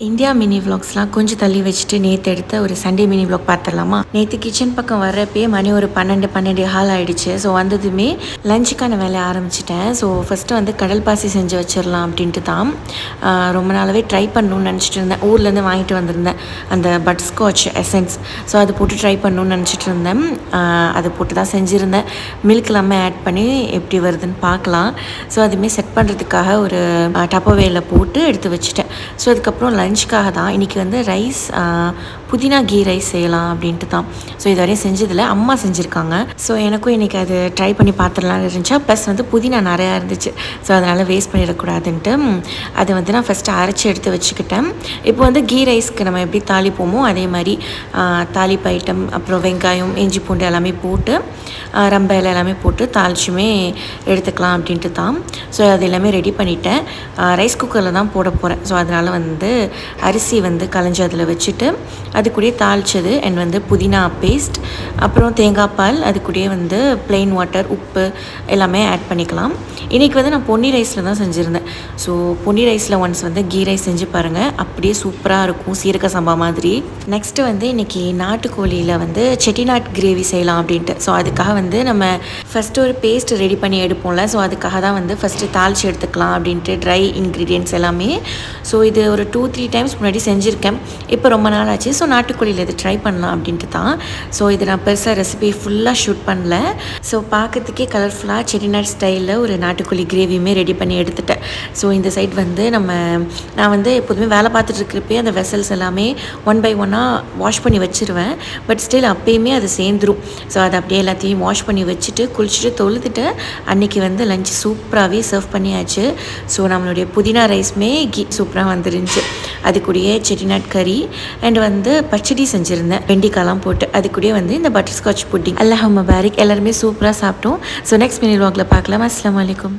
India mini விலாக்ஸ்லாம் கொஞ்சம் தள்ளி வச்சுட்டு நேற்று எடுத்த ஒரு சண்டே மினி விலாக் பார்த்துடலாமா. நேற்று கிச்சன் பக்கம் வர்றப்பே மணி ஒரு 12 ஹால் ஆகிடுச்சு. ஸோ வந்ததுமே லஞ்சுக்கான வேலையை ஆரம்பிச்சிட்டேன். ஸோ ஃபஸ்ட்டு வந்து கடல் பாசி செஞ்சு வச்சிடலாம் அப்படின்ட்டு தான் ரொம்ப நாளாகவே ட்ரை பண்ணணும்னு நினச்சிட்டு இருந்தேன். ஊர்லேருந்து வாங்கிட்டு வந்திருந்தேன் அந்த பட்ஸ்காட்ச் எசன்ஸ். ஸோ அது போட்டு ட்ரை பண்ணணும்னு நினச்சிட்டு இருந்தேன். அதை போட்டு தான் செஞ்சுருந்தேன். மில்க் எல்லாமே ஆட் பண்ணி எப்படி வருதுன்னு பார்க்கலாம். ஸோ அதுவுமே செட் பண்ணுறதுக்காக ஒரு டப்போவேல போட்டு எடுத்து வச்சுட்டேன். ஸோ அதுக்கப்புறம் லஞ்சுக்காக தான் இன்றைக்கி வந்து ரைஸ் புதினா கீ ரைஸ் செய்யலாம் அப்படின்ட்டு தான். ஸோ இது வரையும் செஞ்சதில்லை, அம்மா செஞ்சுருக்காங்க. ஸோ எனக்கும் இன்றைக்கி அது ட்ரை பண்ணி பார்த்துடலான்னு இருந்துச்சா. ப்ளஸ் வந்து புதினா நிறையா இருந்துச்சு. ஸோ அதனால் வேஸ்ட் பண்ணிடக்கூடாதுன்ட்டு அதை வந்து நான் ஃபஸ்ட்டு அரைச்சி எடுத்து வச்சுக்கிட்டேன். இப்போ வந்து கீ ரைஸ்க்கு நம்ம எப்படி தாளிப்போமோ அதே மாதிரி தாளிப்பு ஐட்டம், அப்புறம் வெங்காயம், இஞ்சி பூண்டு எல்லாமே போட்டு ரம்ப இலை எல்லாமே போட்டு தாளிச்சுமே எடுத்துக்கலாம் அப்படின்ட்டு தான். ஸோ அது எல்லாமே ரெடி பண்ணிவிட்டேன். ரைஸ் குக்கரில் தான் போட போகிறேன். ஸோ அதனால் வந்து அரிசி வந்து களைஞ்சி அதில் வச்சுட்டு அது கூடயே தாளித்தது அண்ட் வந்து புதினா பேஸ்ட், அப்புறம் தேங்காய் பால், அது கூடயே வந்து ப்ளெயின் வாட்டர், உப்பு எல்லாமே ஆட் பண்ணிக்கலாம். இன்றைக்கி வந்து நான் பொன்னி ரைஸில் தான் செஞ்சுருந்தேன். ஸோ பொன்னி ரைஸில் ஒன்ஸ் வந்து கீ ரைஸ் செஞ்சு பாருங்கள், அப்படியே சூப்பராக இருக்கும், சீரக சம்பா மாதிரி. நெக்ஸ்ட்டு வந்து இன்றைக்கி நாட்டுக்கோழியில் வந்து செட்டிநாட் கிரேவி செய்யலாம் அப்படின்ட்டு. ஸோ அதுக்காக வந்து நம்ம ஃபஸ்ட்டு ஒரு பேஸ்ட் ரெடி பண்ணி எடுப்போம்ல. ஸோ அதுக்காக தான் வந்து ஃபஸ்ட்டு தாளித்து எடுத்துக்கலாம் அப்படின்ட்டு ட்ரை இன்க்ரீடியன்ட்ஸ் எல்லாமே. ஸோ இது ஒரு 2-3 டைம்ஸ் முன்னாடி செஞ்சுருக்கேன். இப்போ ரொம்ப நாள் ஆச்சு. ஸோ நாட்டுக்கோழியில் இது ட்ரை பண்ணலாம் அப்படின்ட்டு தான். ஸோ இது நான் பெருசாக ரெசிபி ஃபுல்லாக ஷூட் பண்ணல. ஸோ பார்க்கறதுக்கே கலர்ஃபுல்லாக செட்டிநாட் ஸ்டைலில் ஒரு நாட்டுக்கோழி கிரேவியுமே ரெடி பண்ணி எடுத்துட்டேன். ஸோ இந்த சைட் வந்து நான் வந்து எப்போதுமே வேலை பார்த்துட்டு இருக்கிறப்பே அந்த வெசல்ஸ் எல்லாமே 1 by 1 வாஷ் பண்ணி வச்சுருவேன். பட் ஸ்டில் அப்போயுமே அது சேர்ந்துடும். ஸோ அதை அப்படியே எல்லாத்தையும் வாஷ் பண்ணி வச்சுட்டு குளிச்சுட்டு தொழுதுட்டு அன்றைக்கி வந்து லஞ்ச் சூப்பராகவே சர்வ் பண்ணியாச்சு. ஸோ நம்மளுடைய புதினா ரைஸ்மே சூப்பராக வந்துருந்துச்சு. அது கூடயே செட்டிநாட் கறி அண்ட் வந்து பச்சடி செஞ்சுருந்தேன் வெண்டிக்காய்லாம் போட்டு. அது கூடயே வந்து இந்த பட்டர்ஸ்காட்ச் புட்டிங். அல்லாஹ் மபாரிக். எல்லாருமே சூப்பராக சாப்பிட்டோம். ஸோ நெக்ஸ்ட் மினி விலாகில் பார்க்கலாம். அஸ்ஸலாமு அலைக்கும்.